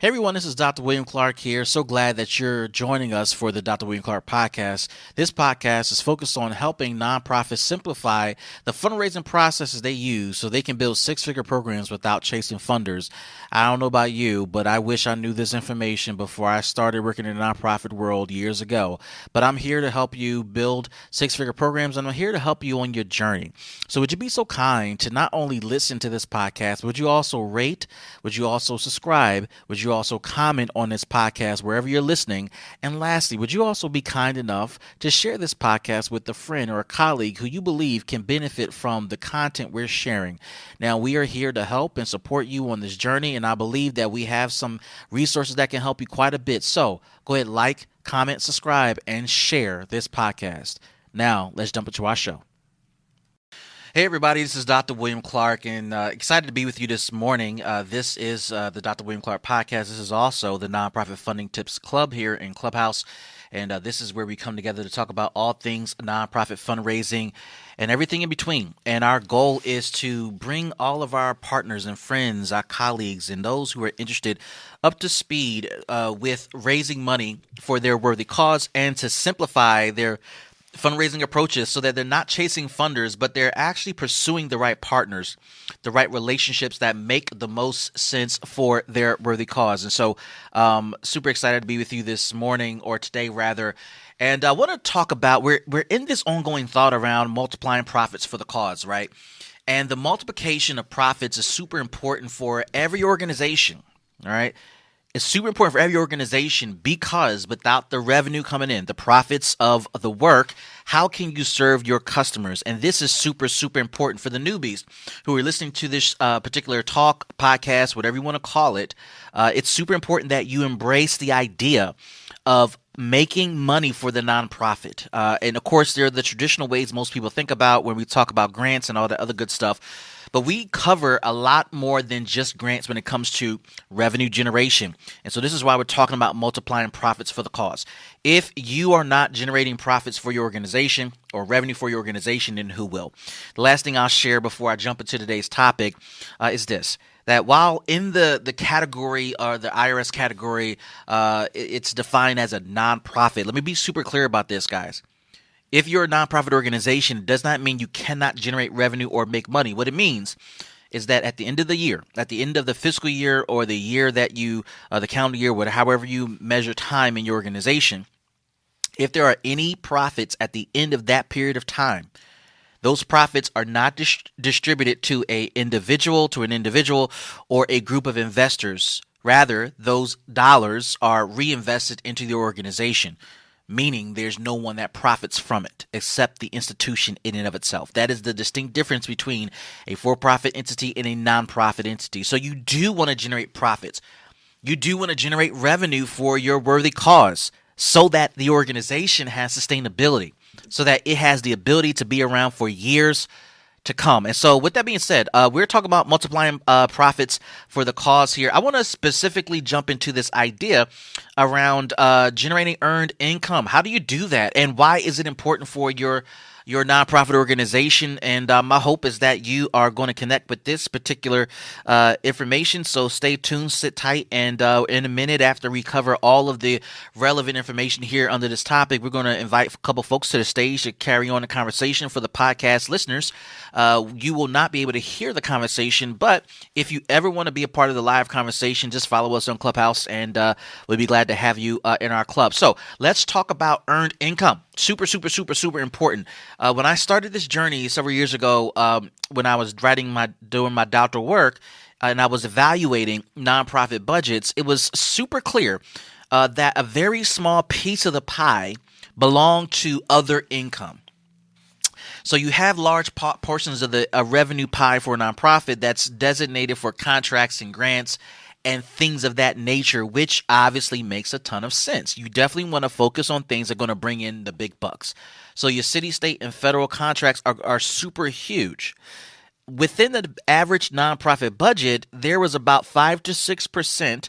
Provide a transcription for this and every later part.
Hey everyone, this is Dr. William Clark here. So glad that you're joining us for the Dr. William Clark podcast. This podcast is focused on helping nonprofits simplify the fundraising processes they use so they can build six-figure programs without chasing funders. I don't know about you, but I wish I knew this information before I started working in the nonprofit world years ago. But I'm here to help you build six-figure programs, and I'm here to help you on your journey. So would you be so kind to not only listen to this podcast, would you also rate? Would you also subscribe? Would you also comment on this podcast wherever you're listening? And lastly, would you also be kind enough to share this podcast with a friend or a colleague who you believe can benefit from the content we're sharing? Now, we are here to help and support you on this journey, and I believe that we have some resources that can help you quite a bit. So go ahead, like, comment, subscribe, and share this podcast. Now, let's jump into our show. Hey everybody, this is Dr. William Clark, and excited to be with you this morning. This is the Dr. William Clark podcast. This is also the Nonprofit Funding Tips Club here in Clubhouse, and this is where we come together to talk about all things nonprofit fundraising and everything in between. And our goal is to bring all of our partners and friends, our colleagues, and those who are interested up to speed with raising money for their worthy cause and to simplify their fundraising approaches so that they're not chasing funders, but they're actually pursuing the right partners, the right relationships that make the most sense for their worthy cause. And so super excited to be with you this morning, or today rather. And I want to talk about, we're in this ongoing thought around multiplying profits for the cause, right? And the multiplication of profits is super important for every organization, all right? It's super important for every organization because without the revenue coming in, the profits of the work, how can you serve your customers? And this is super, super important for the newbies who are listening to this particular talk, podcast, whatever you want to call it. It's super important that you embrace the idea of making money for the nonprofit. And of course, there are the traditional ways most people think about when we talk about grants and all that other good stuff. But we cover a lot more than just grants when it comes to revenue generation. And so this is why we're talking about multiplying profits for the cause. If you are not generating profits for your organization or revenue for your organization, then who will? The last thing I'll share before I jump into today's topic is this. That while in the category or the IRS category, it's defined as a nonprofit. Let me be super clear about this, guys. If you're a nonprofit organization, it does not mean you cannot generate revenue or make money. What it means is that at the end of the year, at the end of the fiscal year or the year that you, the calendar year, whatever, however you measure time in your organization, if there are any profits at the end of that period of time, those profits are not distributed to an individual, or a group of investors. Rather, those dollars are reinvested into the organization, meaning there's no one that profits from it except the institution in and of itself. That is the distinct difference between a for-profit entity and a nonprofit entity. So you do want to generate profits. You do want to generate revenue for your worthy cause so that the organization has sustainability, so that it has the ability to be around for years to come. And so with that being said, we're talking about multiplying profits for the cause here. I want to specifically jump into this idea around generating earned income. How do you do that? And why is it important for your nonprofit organization? And my hope is that you are going to connect with this particular information. So stay tuned, sit tight, and in a minute after we cover all of the relevant information here under this topic, we're going to invite a couple folks to the stage to carry on the conversation. For the podcast listeners, you will not be able to hear the conversation, but if you ever want to be a part of the live conversation, just follow us on Clubhouse, and we'll be glad to have you in our club. So let's talk about earned income. Super, super, super, super important. When I started this journey several years ago, when I was doing my doctoral work, and I was evaluating nonprofit budgets, it was super clear that a very small piece of the pie belonged to other income. So you have large portions of the revenue pie for a nonprofit that's designated for contracts and grants and things of that nature, which obviously makes a ton of sense. You definitely want to focus on things that are going to bring in the big bucks. So your city, state, and federal contracts are super huge. Within the average nonprofit budget, there was about 5 to 6%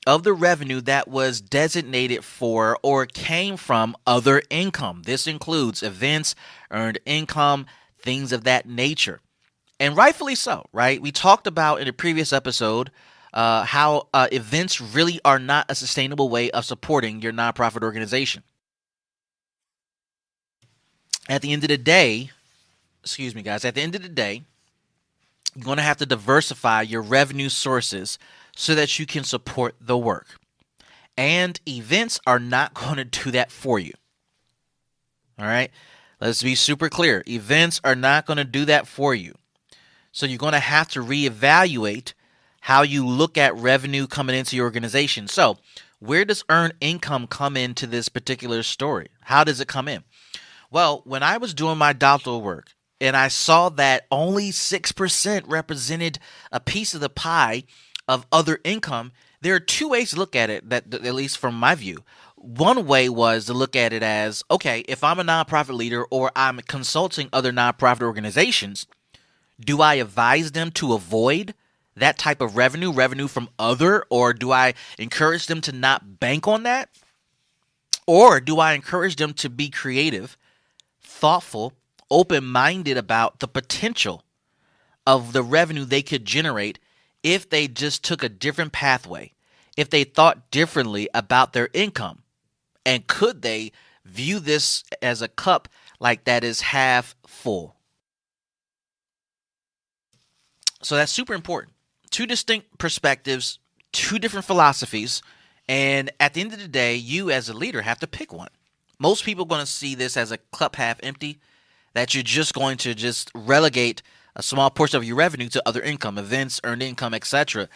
of the revenue that was designated for or came from other income. This includes events, earned income, things of that nature. And rightfully so, right? We talked about in a previous episode how events really are not a sustainable way of supporting your nonprofit organization. At the end of the day, excuse me, guys, at the end of the day, you're going to have to diversify your revenue sources so that you can support the work. And events are not going to do that for you. All right? Let's be super clear. Events are not going to do that for you. So you're going to have to reevaluate how you look at revenue coming into your organization. So where does earned income come into this particular story? How does it come in? Well, when I was doing my doctoral work and I saw that only 6% represented a piece of the pie of other income, there are two ways to look at it, that at least from my view. One way was to look at it as, okay, if I'm a nonprofit leader or I'm consulting other nonprofit organizations, do I advise them to avoid that type of revenue from other, or do I encourage them to not bank on that? Or do I encourage them to be creative, thoughtful, open-minded about the potential of the revenue they could generate if they just took a different pathway, if they thought differently about their income? And could they view this as a cup like that is half full? So that's super important. Two distinct perspectives, two different philosophies, and at the end of the day, you as a leader have to pick one. Most people are going to see this as a cup half empty, that you're just going to just relegate a small portion of your revenue to other income, events, earned income, etc.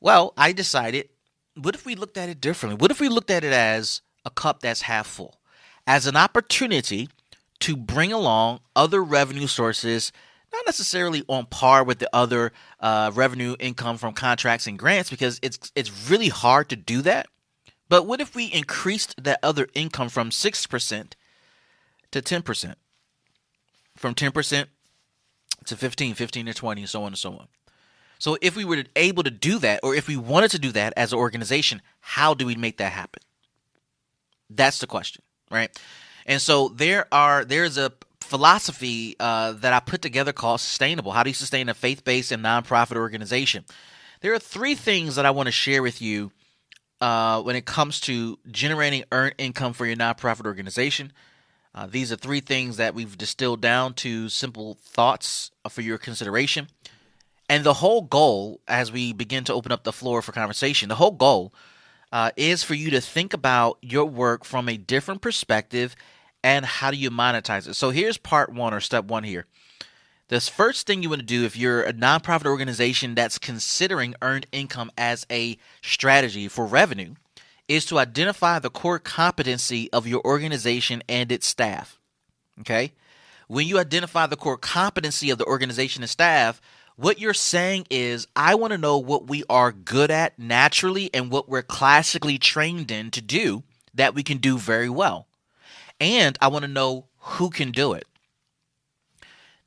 Well, I decided, what if we looked at it differently? What if we looked at it as a cup that's half full, as an opportunity to bring along other revenue sources, not necessarily on par with the other revenue income from contracts and grants, because it's really hard to do that. But what if we increased that other income from 6% to 10%, from 10% to 15, 15 to 20, and so on and so on? So if we were able to do that, or if we wanted to do that as an organization, how do we make that happen? That's the question, right? And so there's a philosophy that I put together called sustainable. How do you sustain a faith-based and nonprofit organization? There are three things that I want to share with you when it comes to generating earned income for your nonprofit organization. These are three things that we've distilled down to simple thoughts for your consideration. And the whole goal, as we begin to open up the floor for conversation, the whole goal is for you to think about your work from a different perspective and how do you monetize it. So here's part one, or step one here. This first thing you want to do if you're a nonprofit organization that's considering earned income as a strategy for revenue is to identify the core competency of your organization and its staff. Okay? When you identify the core competency of the organization and staff, what you're saying is, I want to know what we are good at naturally and what we're classically trained in to do that we can do very well. And I want to know who can do it.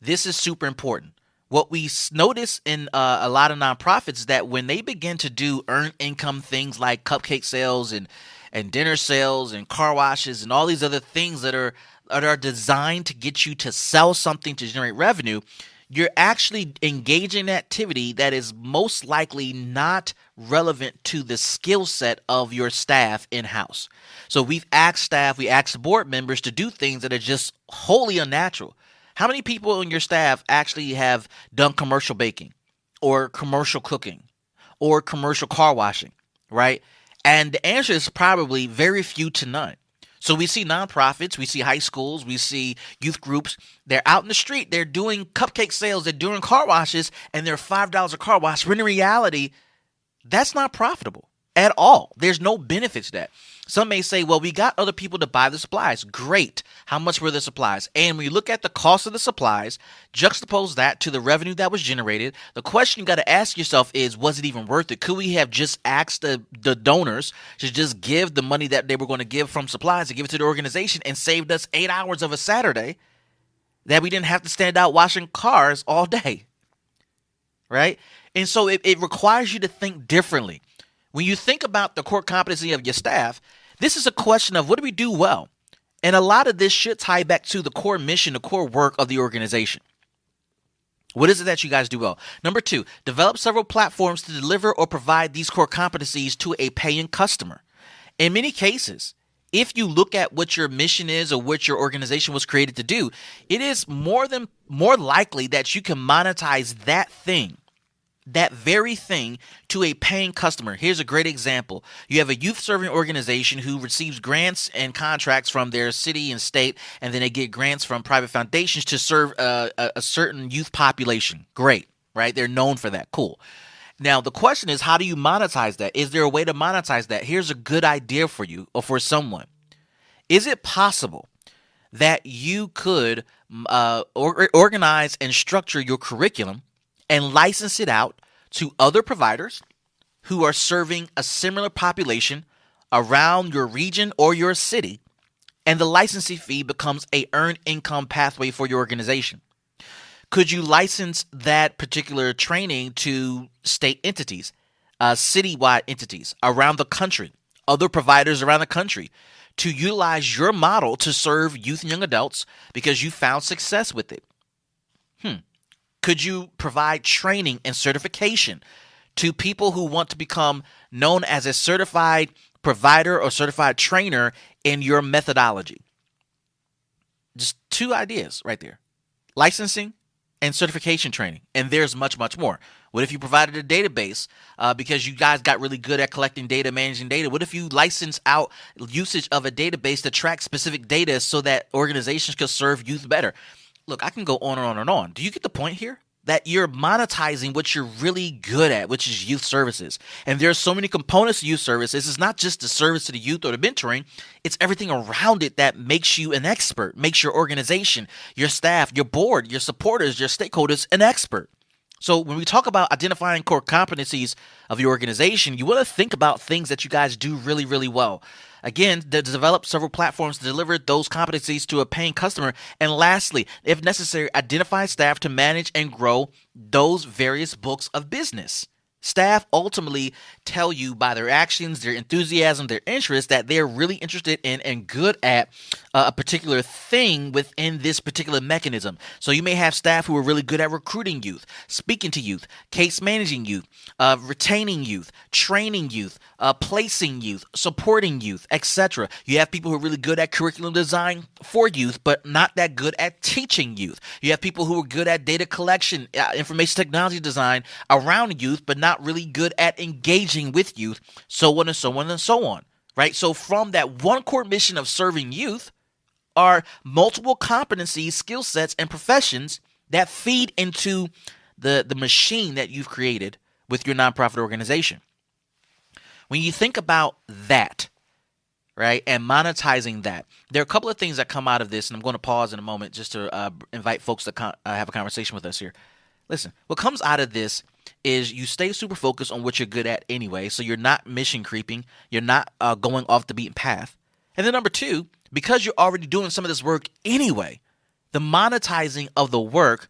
This is super important. What we notice in a lot of nonprofits is that when they begin to do earned income things like cupcake sales and dinner sales and car washes and all these other things that are designed to get you to sell something to generate revenue, you're actually engaging in activity that is most likely not relevant to the skill set of your staff in-house. So we ask board members to do things that are just wholly unnatural. How many people on your staff actually have done commercial baking or commercial cooking or commercial car washing, right? And the answer is probably very few to none. So we see nonprofits, we see high schools, we see youth groups. They're out in the street. They're doing cupcake sales. They're doing car washes, and they're $5 a car wash. When in reality, that's not profitable at all. There's no benefit to that. Some may say, well, we got other people to buy the supplies. Great. How much were the supplies? And when you look at the cost of the supplies, juxtapose that to the revenue that was generated, the question you got to ask yourself is, was it even worth it? Could we have just asked the donors to just give the money that they were going to give from supplies to give it to the organization and saved us 8 hours of a Saturday that we didn't have to stand out washing cars all day, right? And so it requires you to think differently. When you think about the core competency of your staff, this is a question of what do we do well? And a lot of this should tie back to the core mission, the core work of the organization. What is it that you guys do well? Number 2, develop several platforms to deliver or provide these core competencies to a paying customer. In many cases, if you look at what your mission is or what your organization was created to do, it is more likely that you can monetize that very thing to a paying customer. Here's a great example. You have a youth serving organization who receives grants and contracts from their city and state, and then they get grants from private foundations to serve a certain youth population. Great, right? They're known for that. Cool. Now, the question is, how do you monetize that? Is there a way to monetize that? Here's a good idea for you or for someone. Is it possible that you could organize and structure your curriculum and license it out to other providers who are serving a similar population around your region or your city, and the licensing fee becomes a earned income pathway for your organization? Could you license that particular training to state entities, citywide entities around the country, other providers around the country, to utilize your model to serve youth and young adults because you found success with it? Could you provide training and certification to people who want to become known as a certified provider or certified trainer in your methodology? Just 2 ideas right there: licensing and certification training. And there's much, much more. What if you provided a database because you guys got really good at collecting data, managing data? What if you license out usage of a database to track specific data so that organizations could serve youth better? Look, I can go on and on and on. Do you get the point here? That you're monetizing what you're really good at, which is youth services. And there are so many components to youth services. It's not just the service to the youth or the mentoring. It's everything around it that makes you an expert, makes your organization, your staff, your board, your supporters, your stakeholders an expert. So when we talk about identifying core competencies of your organization, you want to think about things that you guys do really, really well. Again, to develop several platforms to deliver those competencies to a paying customer. And lastly, if necessary, identify staff to manage and grow those various books of business. Staff ultimately tell you by their actions, their enthusiasm, their interest that they're really interested in and good at a particular thing within this particular mechanism. So you may have staff who are really good at recruiting youth, speaking to youth, case managing youth, retaining youth, training youth, placing youth, supporting youth, etc. You have people who are really good at curriculum design for youth, but not that good at teaching youth. You have people who are good at data collection, information technology design around youth, but not really good at engaging with youth, so on and so on and so on, right? So from that one core mission of serving youth are multiple competencies, skill sets, and professions that feed into the machine that you've created with your nonprofit organization. When you think about that, right, and monetizing that, there are a couple of things that come out of this, and I'm going to pause in a moment just to invite folks to have a conversation with us here. Listen, what comes out of this is you stay super focused on what you're good at anyway, so you're not mission creeping, you're not going off the beaten path. And then number 2, because you're already doing some of this work anyway, the monetizing of the work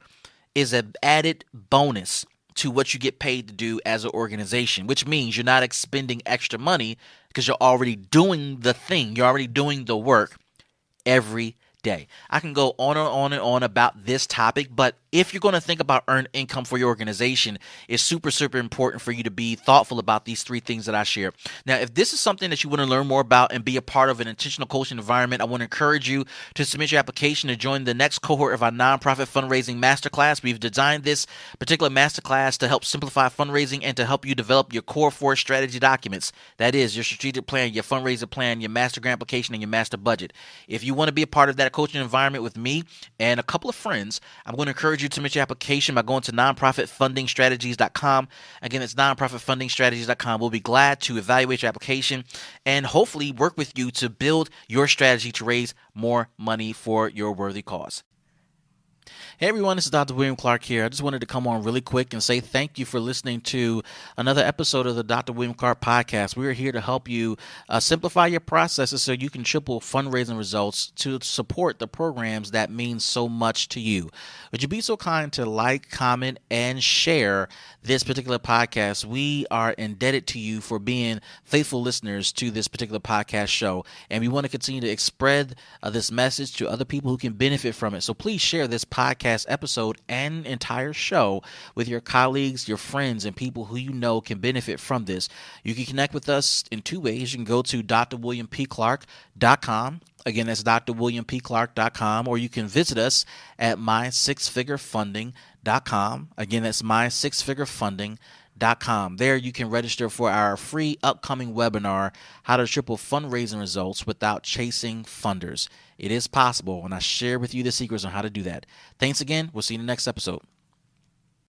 is an added bonus to what you get paid to do as an organization, which means you're not expending extra money because you're already doing the thing, you're already doing the work every day. I can go on and on and on about this topic, but if you're going to think about earned income for your organization, it's super, super important for you to be thoughtful about these 3 things that I share. Now, if this is something that you want to learn more about and be a part of an intentional coaching environment, I want to encourage you to submit your application to join the next cohort of our nonprofit fundraising masterclass. We've designed this particular masterclass to help simplify fundraising and to help you develop your core 4 strategy documents. That is your strategic plan, your fundraiser plan, your master grant application, and your master budget. If you want to be a part of that coaching environment with me and a couple of friends, I'm going to encourage you to submit your application by going to nonprofitfundingstrategies.com. Again, it's nonprofitfundingstrategies.com. We'll be glad to evaluate your application and hopefully work with you to build your strategy to raise more money for your worthy cause. Hey everyone, this is Dr. William Clark here. I just wanted to come on really quick and say thank you for listening to another episode of the Dr. William Clark podcast. We are here to help you simplify your processes so you can triple fundraising results to support the programs that mean so much to you. Would you be so kind to like, comment, and share this particular podcast? We are indebted to you for being faithful listeners to this particular podcast show, and we want to continue to spread this message to other people who can benefit from it. So please share this podcast episode and entire show with your colleagues, your friends, and people who you know can benefit from this. You can connect with us in two ways. You can go to drwilliampclark.com. Again, that's drwilliampclark.com, or you can visit us at mysixfigurefunding.com. Again, that's mysixfigurefunding.com. There you can register for our free upcoming webinar, How to Triple Fundraising Results Without Chasing Funders. It is possible, and I share with you the secrets on how to do that. Thanks again. We'll see you in the next episode.